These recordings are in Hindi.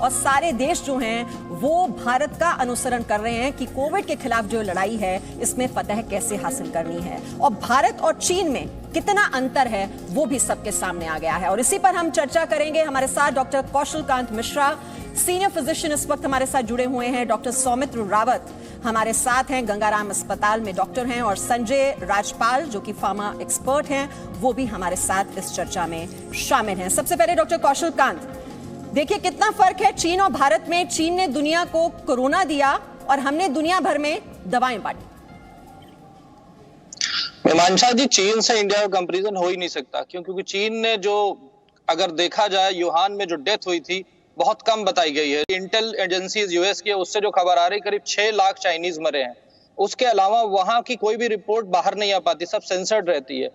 और सारे देश जो हैं वो भारत का अनुसरण कर रहे हैं कि कोविड के खिलाफ जो लड़ाई है इसमें फतह कैसे हासिल करनी है। और भारत और चीन में कितना अंतर है वो भी सबके सामने आ गया है और इसी पर हम चर्चा करेंगे। हमारे साथ doctor Kaushalkant Mishra, senior physician, इस वक्त हमारे साथ जुड़े हुए हैं। डॉक्टर सौमित्र रावत हमारे साथ हैं, गंगाराम अस्पताल में डॉक्टर हैं। और संजय राजपाल जो कि फार्मा एक्सपर्ट हैं, वो भी हमारे साथ इस चर्चा में शामिल हैं। सबसे पहले डॉक्टर कौशलकांत, देखिए कितना फर्क है चीन और भारत में। चीन ने दुनिया को कोरोना दिया और हमने दुनिया भर में दवाएं बांटी। मीमांसा जी, चीन से इंडिया का कंपैरिजन हो ही नहीं सकता, क्योंकि चीन ने जो, अगर देखा जाए, यूहान में जो डेथ हुई थी बहुत कम बताई गई है। इंटेल एजेंसीज यूएस की, उससे जो खबर आ रही, करीब 6 लाख चाइनीज मरे हैं। उसके अलावा वहां की कोई भी रिपोर्ट बाहर नहीं आ पाती, सब सेंसर्ड रहती है।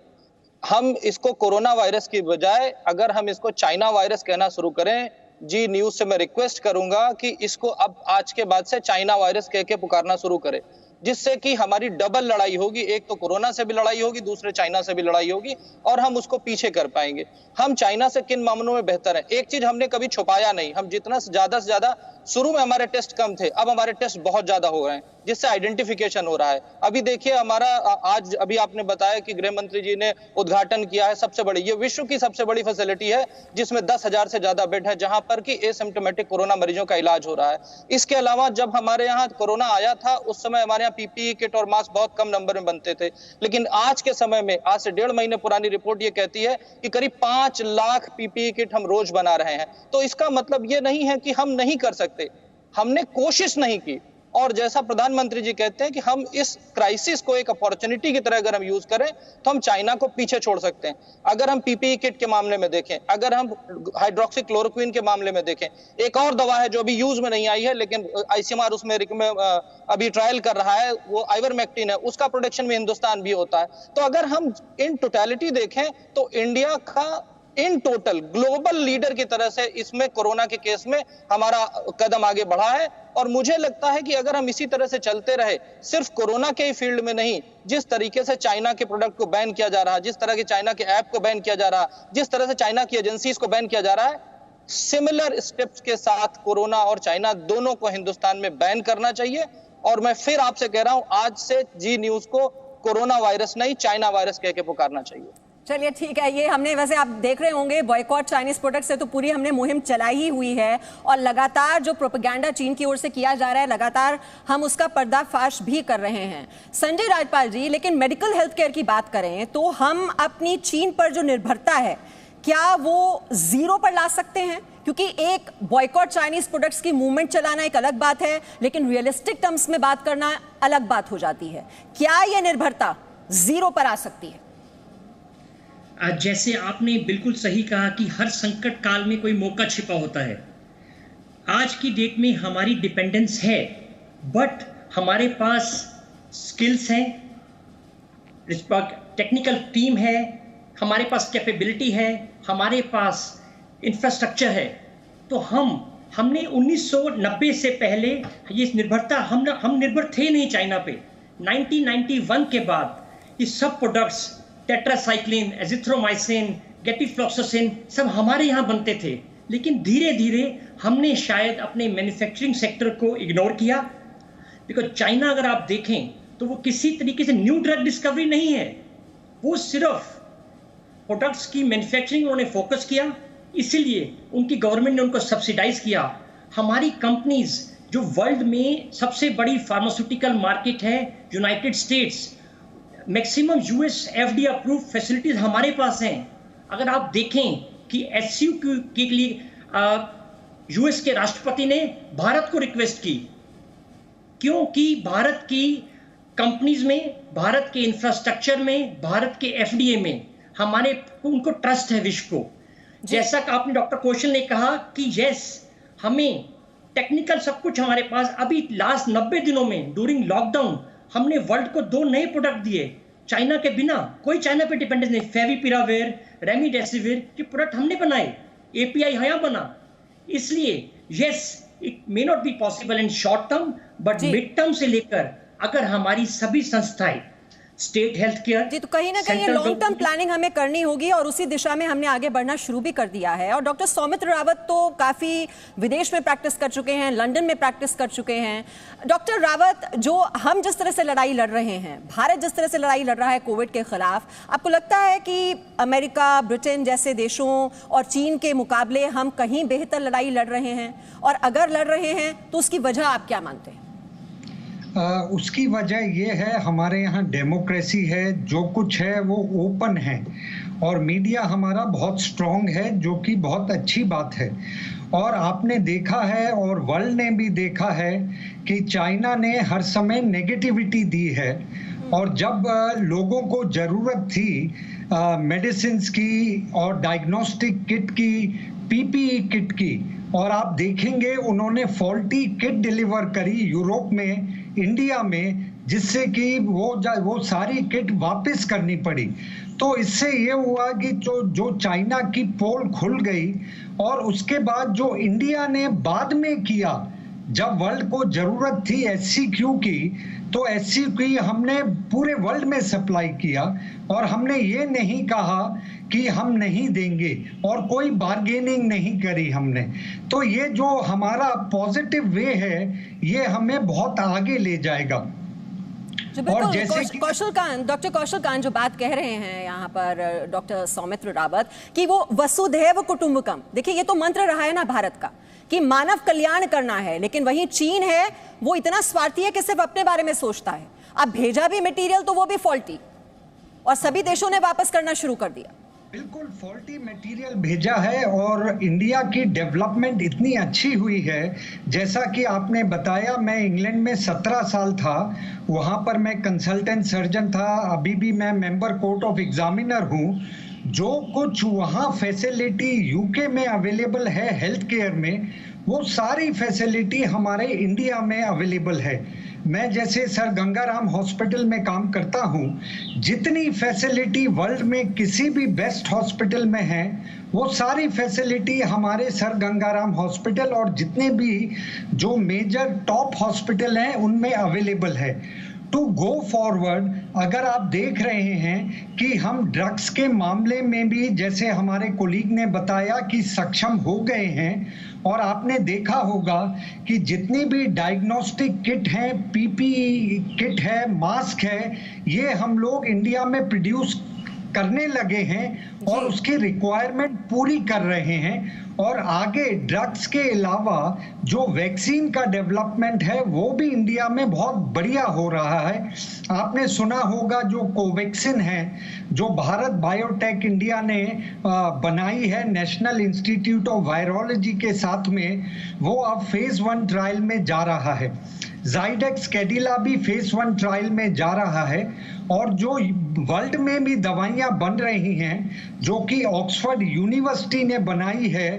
हम इसको कोरोना वायरस की बजाय अगर हम इसको चाइना वायरस कहना शुरू करें, जी न्यूज से मैं रिक्वेस्ट करूंगा कि इसको अब आज के बाद से चाइना वायरस कह के पुकारना शुरू करें, जिससे कि हमारी डबल लड़ाई होगी। एक तो कोरोना से भी लड़ाई होगी, दूसरे चाइना से भी लड़ाई होगी और हम उसको पीछे कर पाएंगे। हम चाइना से किन मामलों में बेहतर हैं? एक चीज हमने कभी छुपाया नहीं, हम जितना ज्यादा से ज्यादा, शुरू में हमारे टेस्ट कम थे, अब हमारे टेस्ट बहुत ज्यादा हो गए हैं, जिससे आइडेंटिफिकेशन हो रहा है। अभी देखिए हमारा आज, अभी आपने बताया कि गृह मंत्री जी ने उद्घाटन किया है सबसे बड़ी, ये विश्व की सबसे बड़ी फैसिलिटी है जिसमें 10,000 से ज्यादा बेड है, जहां पर कि एसिम्प्टोमेटिक कोरोना मरीजों का इलाज हो रहा है। इसके अलावा जब हमारे यहाँ कोरोना आया था उस समय हमारे यहाँ पीपीई किट और मास्क बहुत कम नंबर में बनते थे, लेकिन आज के समय में, आज से 1.5 महीने पुरानी रिपोर्ट ये कहती है कि करीब 5 लाख पीपीई किट हम रोज बना रहे हैं। तो इसका मतलब ये नहीं है कि हम नहीं कर सकते, हमने कोशिश नहीं की। और जैसा प्रधानमंत्री जी कहते हैं कि हम इस क्राइसिस को एक अपॉर्चुनिटी की तरह अगर हम यूज करें तो हम चाइना को पीछे छोड़ सकते हैं। अगर हम पीपीई किट के मामले में देखें, अगर हम हाइड्रोक्सी क्लोरोक्विन के मामले में देखें, एक और दवा है जो अभी यूज में नहीं आई है लेकिन आईसीएमआर उसमें अभी ट्रायल कर रहा है, वो आइवरमेक्टिन है, उसका प्रोडक्शन में हिंदुस्तान भी होता है। तो अगर हम इन टोटलिटी देखें तो इंडिया का इन टोटल ग्लोबल लीडर की तरह से इसमें कोरोना के केस में हमारा कदम आगे बढ़ा है। और मुझे लगता है कि अगर हम इसी तरह से चलते रहे, सिर्फ कोरोना के ही फील्ड में नहीं, जिस तरीके से चाइना के प्रोडक्ट को बैन किया जा रहा है, जिस तरह के चाइना के ऐप को बैन किया जा रहा है, जिस तरह से चाइना की एजेंसीज को बैन किया जा रहा है, सिमिलर स्टेप्स के साथ कोरोना और चाइना दोनों को हिंदुस्तान में बैन करना चाहिए। और मैं फिर आपसे कह रहा हूं, आज से जी न्यूज को कोरोना वायरस नहीं चाइना वायरस कह के पुकारना चाहिए। चलिए ठीक है, ये हमने, वैसे आप देख रहे होंगे बॉयकॉट चाइनीज प्रोडक्ट से तो पूरी हमने मुहिम चलाई ही हुई है और लगातार जो प्रोपेगेंडा चीन की ओर से किया जा रहा है, लगातार हम उसका पर्दाफाश भी कर रहे हैं। संजय राजपाल जी, लेकिन मेडिकल हेल्थ केयर की बात करें तो हम अपनी चीन पर जो निर्भरता है, क्या वो जीरो पर ला सकते हैं? क्योंकि एक बॉयकॉट चाइनीज प्रोडक्ट्स की मूवमेंट चलाना एक अलग बात है, लेकिन रियलिस्टिक टर्म्स में बात करना अलग बात हो जाती है। क्या यह निर्भरता जीरो पर आ सकती है? जैसे आपने बिल्कुल सही कहा कि हर संकट काल में कोई मौका छिपा होता है। आज की डेट में हमारी डिपेंडेंस है, बट हमारे पास स्किल्स हैं, टेक्निकल टीम है, हमारे पास कैपेबिलिटी है, हमारे पास इंफ्रास्ट्रक्चर है। तो हमने 1990 से पहले ये निर्भरता, हम निर्भर थे नहीं चाइना पे। 1991 के बाद ये सब प्रोडक्ट्स, टेट्रासाइक्लिन, एजिथ्रोमाइसिन, गेटिफ्लॉक्सासिन, सब हमारे यहाँ बनते थे। लेकिन धीरे धीरे हमने शायद अपने मैन्युफैक्चरिंग सेक्टर को इग्नोर किया। बिकॉज चाइना अगर आप देखें तो वो किसी तरीके से न्यू ड्रग डिस्कवरी नहीं है, वो सिर्फ प्रोडक्ट्स की मैन्युफैक्चरिंग उन्होंने फोकस किया, इसीलिए उनकी गवर्नमेंट ने उनको सब्सिडाइज किया। हमारी कंपनीज जो वर्ल्ड में सबसे बड़ी फार्मास्यूटिकल मार्केट है United states, maximum US FD approved facilities हमारे पास हैं। अगर आप देखें कि एचसीयू के लिए यूएस के राष्ट्रपति ने भारत को रिक्वेस्ट की, क्योंकि भारत की कंपनीज में, भारत के इंफ्रास्ट्रक्चर में, भारत के एफडीए में उनको ट्रस्ट है विश्व को। जैसा कि आपने डॉक्टर कौशल ने कहा कि यस, हमें टेक्निकल सब कुछ हमारे पास। अभी लास्ट 90 दिनों में ड्यूरिंग लॉकडाउन हमने वर्ल्ड को 2 नए प्रोडक्ट दिए चाइना के बिना। कोई चाइना पे डिपेंडेंस नहीं। फेविपिराविर, रेमडेसिविर, ये प्रोडक्ट हमने बनाए, एपीआई यहाँ बना। इसलिए yes, it may not be possible in short term, but mid term से लेकर अगर हमारी सभी संस्थाएं स्टेट हेल्थ केयर। जी, तो कहीं ना कहीं लॉन्ग टर्म प्लानिंग हमें करनी होगी और उसी दिशा में हमने आगे बढ़ना शुरू भी कर दिया है। और डॉक्टर सौमित्र रावत तो काफी विदेश में प्रैक्टिस कर चुके हैं, लंदन में प्रैक्टिस कर चुके हैं। डॉक्टर रावत, जो हम जिस तरह से लड़ाई लड़ रहे हैं, भारत जिस तरह से लड़ाई लड़ रहा है कोविड के खिलाफ, आपको लगता है कि अमेरिका, ब्रिटेन जैसे देशों और चीन के मुकाबले हम कहीं बेहतर लड़ाई लड़ रहे हैं? और अगर लड़ रहे हैं तो उसकी वजह आप क्या मानते हैं? उसकी वजह ये है, हमारे यहाँ डेमोक्रेसी है, जो कुछ है वो ओपन है और मीडिया हमारा बहुत स्ट्रांग है, जो कि बहुत अच्छी बात है। और आपने देखा है और वर्ल्ड ने भी देखा है कि चाइना ने हर समय नेगेटिविटी दी है और जब लोगों को ज़रूरत थी मेडिसिन्स की और डायग्नोस्टिक किट की, पीपीई किट की, और आप देखेंगे उन्होंने फॉल्टी किट डिलीवर करी यूरोप में, इंडिया में, जिससे कि वो सारी किट वापस करनी पड़ी। तो इससे ये हुआ कि जो चाइना की पोल खुल गई और उसके बाद जो इंडिया ने बाद में किया, जब वर्ल्ड को जरूरत थी SCQ की, तो SCQ हमने पूरे वर्ल्ड में सप्लाई किया और हमने ये नहीं कहा कि हम नहीं देंगे और कोई बार्गेनिंग नहीं करी हमने। तो ये जो हमारा पॉजिटिव वे है, ये हमें बहुत आगे ले जाएगा। और जैसे डॉक्टर कौशल कांत जो बात कह रहे हैं यहाँ पर डॉक्टर सौमित्र रावत, कि वो वसुधैव कुटुंबकम, देखिए ये तो मंत्र रहा है ना भारत का कि मानव कल्याण करना है, लेकिन वहीं चीन है वो इतना स्वार्थी है कि सिर्फ अपने बारे में सोचता है। अब भेजा भी मटेरियल तो वो भी फॉल्टी, और सभी देशों ने वापस करना शुरू कर दिया। बिल्कुल फॉल्टी मटेरियल भेजा है और इंडिया की डेवलपमेंट इतनी अच्छी हुई है, जैसा कि आपने बताया, मैं इंग्लैंड में 17 साल था, वहाँ पर मैं कंसल्टेंट सर्जन था, अभी भी मैं मेंबर कोर्ट ऑफ एग्जामिनर हूँ। जो कुछ वहाँ फैसिलिटी यूके में अवेलेबल है हेल्थ केयर में, वो सारी फैसिलिटी हमारे इंडिया में अवेलेबल है। मैं जैसे सर गंगाराम हॉस्पिटल में काम करता हूँ, जितनी फैसिलिटी वर्ल्ड में किसी भी बेस्ट हॉस्पिटल में है, वो सारी फैसिलिटी हमारे सर गंगाराम हॉस्पिटल और जितने भी जो मेजर टॉप हॉस्पिटल हैं उनमें अवेलेबल है। टू गो फॉरवर्ड, अगर आप देख रहे हैं कि हम ड्रग्स के मामले में भी, जैसे हमारे कोलीग ने बताया, कि सक्षम हो गए हैं, और आपने देखा होगा कि जितनी भी डायग्नोस्टिक किट हैं, पीपीई किट है, मास्क है, ये हम लोग इंडिया में प्रोड्यूस करने लगे हैं और उसकी रिक्वायरमेंट पूरी कर रहे हैं। और आगे ड्रग्स के अलावा जो वैक्सीन का डेवलपमेंट है वो भी इंडिया में बहुत बढ़िया हो रहा है। आपने सुना होगा जो कोवैक्सिन है, जो भारत बायोटेक इंडिया ने बनाई है नेशनल इंस्टीट्यूट ऑफ वायरोलॉजी के साथ में, वो अब फेज 1 ट्रायल में जा रहा है। ज़ाइडेक्स कैडिला भी फेज 1 ट्रायल में जा रहा है। और जो वर्ल्ड में भी दवाइयाँ बन रही हैं, जो कि ऑक्सफोर्ड यूनिवर्सिटी ने बनाई है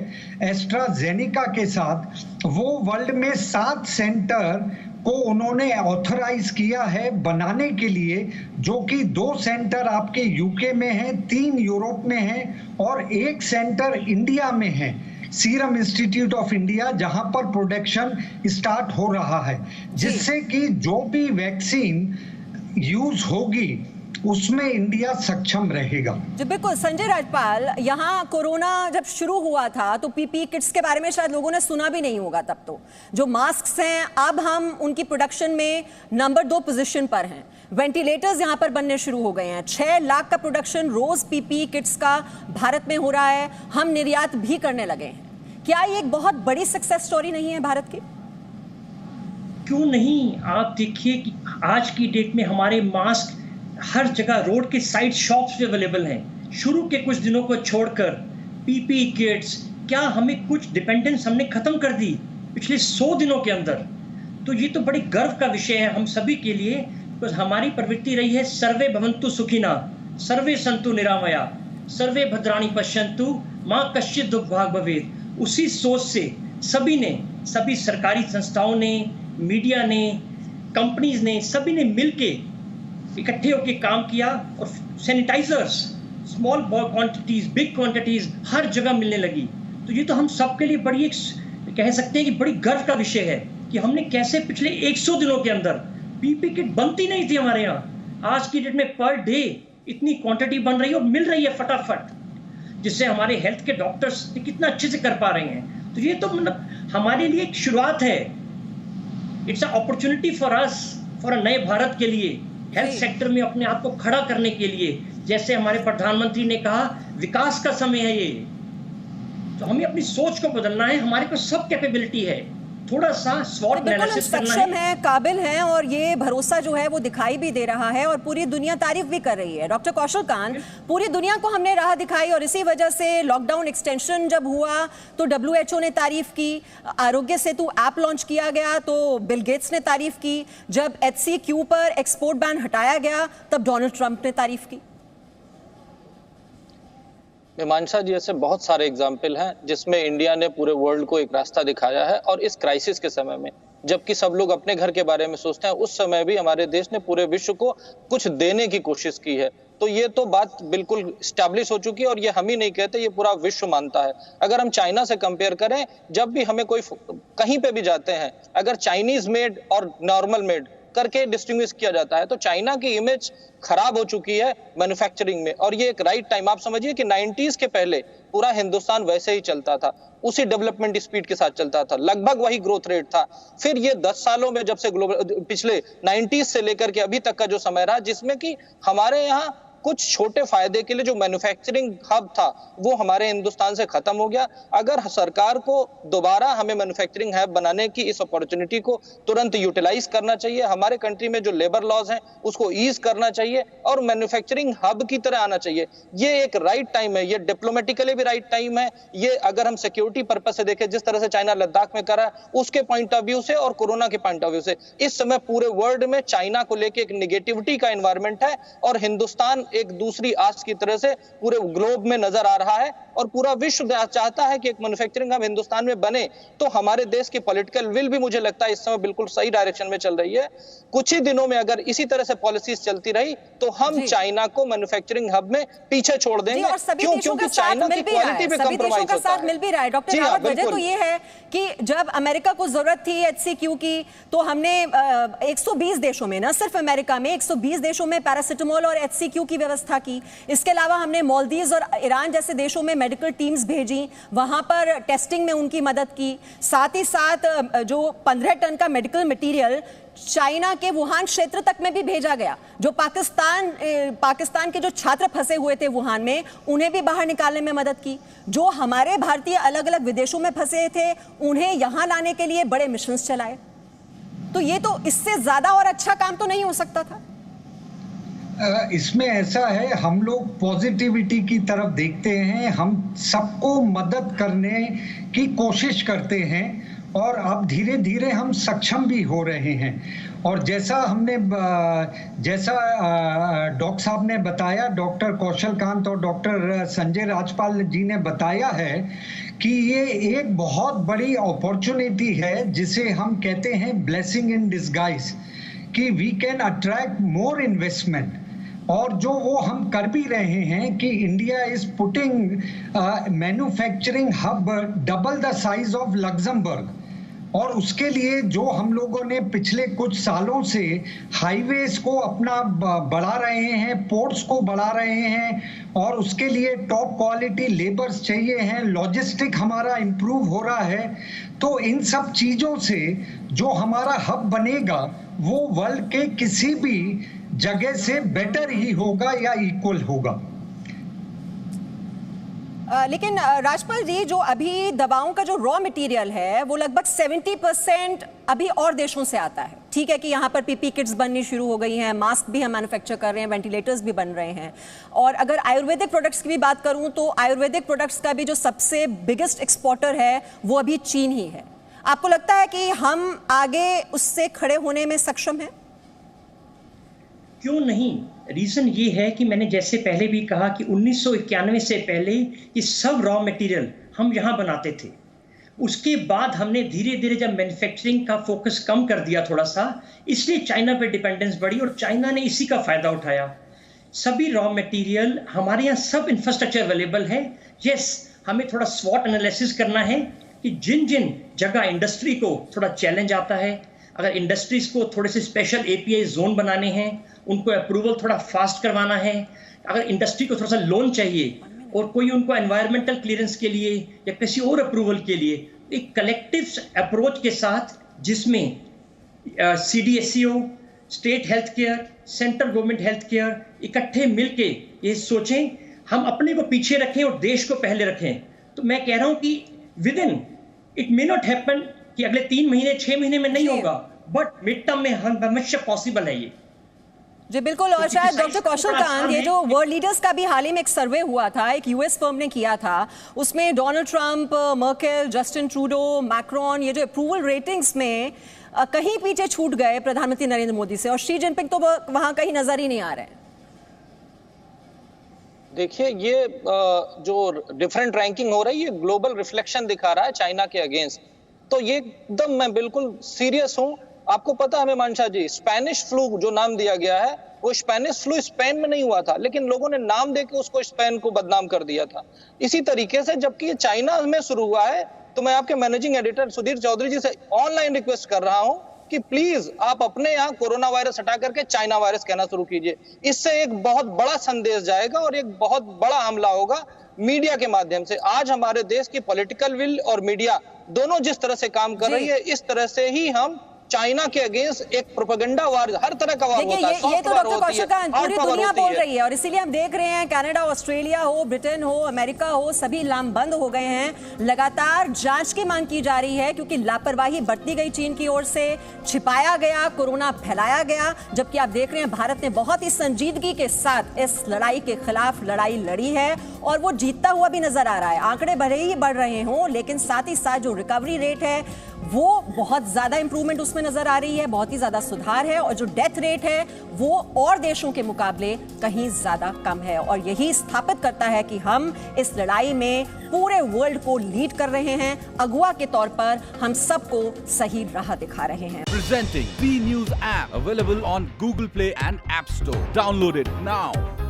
एस्ट्राजेनेका के साथ, वो वर्ल्ड में 7 सेंटर को उन्होंने ऑथराइज किया है बनाने के लिए, जो कि 2 सेंटर आपके यूके में हैं, 3 यूरोप में हैं और 1 सेंटर इंडिया में है, सीरम इंस्टीट्यूट ऑफ इंडिया, जहां पर प्रोडक्शन स्टार्ट हो रहा है, जिससे कि जो भी वैक्सीन यूज होगी उसमें इंडिया सक्षम रहेगा। जी बिल्कुल। संजय राजपाल, यहाँ कोरोना जब शुरू हुआ था तो पीपीई किट्स के बारे में शायद लोगों ने सुना भी नहीं होगा तब तो। जो मास्क्स हैं, अब हम उनकी प्रोडक्शन में नंबर 2 पोजीशन पर हैं। वेंटिलेटर्स यहाँ पर बनने शुरू हो गए हैं। 6 लाख का प्रोडक्शन रोज पीपीई किट्स का भारत में हो रहा है। हम निर्यात भी करने लगे हैं। क्या ये एक बहुत बड़ी सक्सेस स्टोरी नहीं है भारत की? क्यों नहीं। आप देखिए कि आज की डेट में हमारे मास्क हर जगह रोड के साइड शॉप्स पे अवेलेबल हैं। शुरू के कुछ दिनों को छोड़कर पीपीई किट्स, क्या हमें कुछ डिपेंडेंस हमने खत्म कर दी पिछले 100 दिनों के अंदर। तो ये तो बड़ी गर्व का विषय है हम सभी के लिए, बिकॉज हमारी प्रवृत्ति रही है सर्वे भवन्तु सुखिना, सर्वे सन्तु निरामया, सर्वे भद्राणि पश्यन्तु मां कश्चित् दुर्भाग् भवेत्। उसी सोच से सभी सरकारी संस्थाओं ने, मीडिया ने, कंपनीज ने, सभी ने मिलके इकट्ठे होकर काम किया और sanitisers small quantities, big quantities हर जगह मिलने लगी। तो ये तो हम सबके लिए बड़ी एक कह सकते हैं कि बड़ी गर्व का विषय है कि हमने कैसे पिछले 100 दिनों के अंदर पीपीई किट बनती नहीं थी हमारे यहाँ, आज की डेट में पर डे इतनी क्वांटिटी बन रही है और मिल रही है फटाफट, जिससे हमारे हेल्थ के डॉक्टर्स कितना अच्छे से कर पा रहे हैं। तो ये तो मतलब हमारे लिए एक शुरुआत है। It's a opportunity for us, for a नए भारत के लिए, हेल्थ सेक्टर में अपने आप को खड़ा करने के लिए। जैसे हमारे प्रधानमंत्री ने कहा, विकास का समय है ये, तो हमें अपनी सोच को बदलना है। हमारे पास सब कैपेबिलिटी है, थोड़ा सा स्वॉट एनालिसिस करना है, काबिल हैं, और ये भरोसा जो है वो दिखाई भी दे रहा है और पूरी दुनिया तारीफ भी कर रही है। डॉक्टर कौशल कांत, पूरी दुनिया को हमने राह दिखाई और इसी वजह से लॉकडाउन एक्सटेंशन जब हुआ तो WHO ने तारीफ की, आरोग्य सेतु ऐप लॉन्च किया गया तो बिल गेट्स ने तारीफ की, जब HCQ पर एक्सपोर्ट बैन हटाया गया तब डोनाल्ड ट्रंप ने तारीफ की। मीमांसा जी, ऐसे बहुत सारे एग्जाम्पल हैं जिसमें इंडिया ने पूरे वर्ल्ड को एक रास्ता दिखाया है। और इस क्राइसिस के समय में जबकि सब लोग अपने घर के बारे में सोचते हैं, उस समय भी हमारे देश ने पूरे विश्व को कुछ देने की कोशिश की है। तो ये तो बात बिल्कुल स्टैब्लिश हो चुकी है और ये हम ही नहीं कहते, ये पूरा विश्व मानता है। अगर हम चाइना से कंपेयर करें, जब भी हमें कोई कहीं पे भी जाते हैं, अगर चाइनीज मेड और नॉर्मल मेड करके डिस्टिंग्विश किया जाता है तो चाइना की इमेज खराब हो चुकी है मैन्युफैक्चरिंग में। और ये एक राइट टाइम, आप समझिए कि 90s के पहले पूरा हिंदुस्तान वैसे ही चलता था, उसी डेवलपमेंट स्पीड के साथ चलता था, लगभग वही ग्रोथ रेट था। फिर ये 10 सालों में जब से पिछले 90s से लेकर के अभी तक का जो समय रहा, जिसमें कि हमारे यहाँ कुछ छोटे फायदे के लिए जो मैन्युफैक्चरिंग हब था वो हमारे हिंदुस्तान से खत्म हो गया। अगर सरकार को दोबारा हमें मैन्युफैक्चरिंग हब बनाने की इस अपॉर्चुनिटी को तुरंत यूटिलाइज करना चाहिए। हमारे कंट्री में जो लेबर लॉज हैं उसको ईज करना चाहिए और मैन्युफैक्चरिंग हब की तरह आना चाहिए। ये एक राइट टाइम है, ये डिप्लोमेटिकली भी राइट टाइम है। ये अगर हम सिक्योरिटी पर्पज से देखें, जिस तरह से चाइना लद्दाख में करा है उसके पॉइंट ऑफ व्यू से और कोरोना के पॉइंट ऑफ व्यू से, इस समय पूरे वर्ल्ड में चाइना को लेकर एक निगेटिविटी का एनवायरमेंट है और हिंदुस्तान एक दूसरी आस की तरह से पूरे ग्लोब में नजर आ रहा है और पूरा विश्व चाहता है कि एक मैन्युफैक्चरिंग हब हिंदुस्तान में बने। तो हमारे देश की पॉलिटिकल विल भी मुझे लगता है इस समय बिल्कुल सही डायरेक्शन में चल रही है। कुछ ही दिनों में अगर इसी तरह से पॉलिसीज चलती रही तो हम चाइना को मैन्युफैक्चरिंग हब में पीछे छोड़ देंगे। क्यों? क्योंकि चाइना की क्वालिटी भी कंप्रोमाइज होता है। मिल भी रहा है। डॉक्टर रावत, वजह तो ये है कि जब अमेरिका को जरूरत थी HCQ की तो हमने 120 देशों में, न सिर्फ अमेरिका में, 120 देशों में पैरासिटामोल और HCQ की व्यवस्था की। इसके अलावा हमने मालदीव्स और ईरान जैसे देशों में मेडिकल टीम्स भेजी, वहां पर टेस्टिंग में उनकी मदद की। साथ ही साथ जो 15 टन का मेडिकल मटेरियल चाइना के वुहान क्षेत्र तक में भी भेजा गया। जो पाकिस्तान के जो छात्र फंसे हुए थे वुहान में, उन्हें भी बाहर निकालने में मदद की। जो हमारे भारतीय अलग अलग विदेशों में फंसे थे उन्हें यहां लाने के लिए बड़े मिशंस चलाए। तो ये तो इससे ज्यादा और अच्छा काम तो नहीं हो सकता था। इसमें ऐसा है, हम लोग पॉजिटिविटी की तरफ देखते हैं, हम सबको मदद करने की कोशिश करते हैं और अब धीरे धीरे हम सक्षम भी हो रहे हैं। और जैसा डॉक्टर साहब ने बताया, डॉक्टर कौशल कांत और डॉक्टर संजय राजपाल जी ने बताया है कि ये एक बहुत बड़ी अपॉर्चुनिटी है जिसे हम कहते हैं ब्लेसिंग इन डिस्गाइज, कि we can attract more investment. और जो वो हम कर भी रहे हैं कि India is putting manufacturing hub double the size of Luxembourg. और उसके लिए जो हम लोगों ने पिछले कुछ सालों से हाईवेज को अपना बढ़ा रहे हैं, पोर्ट्स को बढ़ा रहे हैं और उसके लिए टॉप क्वालिटी लेबर्स चाहिए हैं, लॉजिस्टिक हमारा इम्प्रूव हो रहा है। तो इन सब चीज़ों से जो हमारा हब बनेगा वो वर्ल्ड के किसी भी जगह से बेटर ही होगा या इक्वल होगा। लेकिन राजपाल जी, जो अभी दवाओं का जो रॉ मटेरियल है वो लगभग 70% अभी और देशों से आता है। ठीक है कि यहाँ पर पीपी किट्स बननी शुरू हो गई हैं, मास्क भी हम मैन्युफैक्चर कर रहे हैं, वेंटिलेटर्स भी बन रहे हैं। और अगर आयुर्वेदिक प्रोडक्ट्स की भी बात करूँ तो आयुर्वेदिक प्रोडक्ट्स का भी जो सबसे बिगेस्ट एक्सपोर्टर है वो अभी चीन ही है। आपको लगता है कि हम आगे उससे खड़े होने में सक्षम हैं? क्यों नहीं। रीज़न ये है कि मैंने जैसे पहले भी कहा कि 1991 से पहले ये सब रॉ मटेरियल हम यहाँ बनाते थे। उसके बाद हमने धीरे धीरे जब मैन्युफैक्चरिंग का फोकस कम कर दिया थोड़ा सा, इसलिए चाइना पे डिपेंडेंस बढ़ी और चाइना ने इसी का फ़ायदा उठाया। सभी रॉ मटेरियल हमारे यहाँ, सब इंफ्रास्ट्रक्चर अवेलेबल है। यस, हमें थोड़ा स्वॉट एनालिसिस करना है कि जिन जिन जगह इंडस्ट्री को थोड़ा चैलेंज आता है, अगर इंडस्ट्रीज को थोड़े से स्पेशल API जोन बनाने हैं, उनको अप्रूवल थोड़ा फास्ट करवाना है। अगर इंडस्ट्री को थोड़ा सा लोन चाहिए और कोई उनको एनवायरमेंटल क्लियरेंस के लिए या किसी और अप्रूवल के लिए एक कलेक्टिव अप्रोच के साथ, जिसमें CDSCO, state health care, central government health care इकट्ठे मिलके ये सोचें, हम अपने को पीछे रखें और देश को पहले रखें। तो मैं कह रहा हूं कि with in it may not happen कि अगले 3 महीने 6 महीने में नहीं होगा, बट मिड टर्म में हमेशा पॉसिबल है ये। जी बिल्कुल। और शायद डॉक्टर कौशल कांत, ये जो वर्ल्ड लीडर्स का भी हाल ही में एक सर्वे हुआ था, एक यूएस फर्म ने किया था, उसमें Donald Trump, Merkel, Justin Trudeau, Macron, ये जो अप्रूवल रेटिंग्स में कहीं पीछे छूट गए प्रधानमंत्री नरेंद्र मोदी से, और शी जिनपिंग तो वहां कहीं नजर ही नहीं आ रहे हैं। देखिए, ये जो डिफरेंट रैंकिंग हो रही है, ग्लोबल रिफ्लेक्शन दिखा रहा है चाइना के अगेंस्ट। तो ये एकदम मैं बिल्कुल सीरियस हूं। आपको पता है मीमांसा जी, स्पेनिश फ्लू जो नाम दिया गया है, वो स्पेनिश फ्लू स्पेन में नहीं हुआ था, लेकिन लोगों ने नाम देके उसको स्पेन को बदनाम कर दिया था। इसी तरीके से जबकि ये चाइना में शुरू हुआ है, तो मैं आपके मैनेजिंग एडिटर सुधीर चौधरी जी से ऑनलाइन रिक्वेस्ट कर रहा हूं कि प्लीज आप अपने यहाँ कोरोना वायरस हटा करके चाइना वायरस कहना शुरू कीजिए। इससे एक बहुत बड़ा संदेश जाएगा और एक बहुत बड़ा हमला होगा मीडिया के माध्यम से। आज हमारे देश की पॉलिटिकल विल और मीडिया दोनों जिस तरह से काम कर रही है, इस तरह से ही हम चाइना के अगेंस्ट एक प्रोपेगेंडा वार, हर तरह का वार होता है। ये तो डॉक्टर कौशल कांत पूरी दुनिया बोल रही है, और इसीलिए हम देख रहे हैं कनाडा, ऑस्ट्रेलिया हो, ब्रिटेन हो, अमेरिका हो, सभी लामबंद हो गए हैं। लगातार जांच की मांग की जा रही है, क्योंकि लापरवाही बरती गई चीन की ओर से, छिपाया गया, कोरोना फैलाया गया। जबकि आप देख रहे हैं भारत ने बहुत ही संजीदगी के साथ इस लड़ाई के खिलाफ लड़ाई लड़ी है, और वो जीतता हुआ भी नजर आ रहा है। आंकड़े भले ही बढ़ रहे हों, लेकिन साथ ही साथ जो रिकवरी रेट है वो बहुत ज्यादा इंप्रूवमेंट उसमें नजर आ रही है, बहुत ही ज्यादा सुधार है, और जो डेथ रेट है वो और देशों के मुकाबले कहीं ज्यादा कम है। और यही स्थापित करता है कि हम इस लड़ाई में पूरे वर्ल्ड को लीड कर रहे हैं, अगुवा के तौर पर हम सबको सही राह दिखा रहे हैं। Presenting B News app available on Google Play and App Store. Download it now.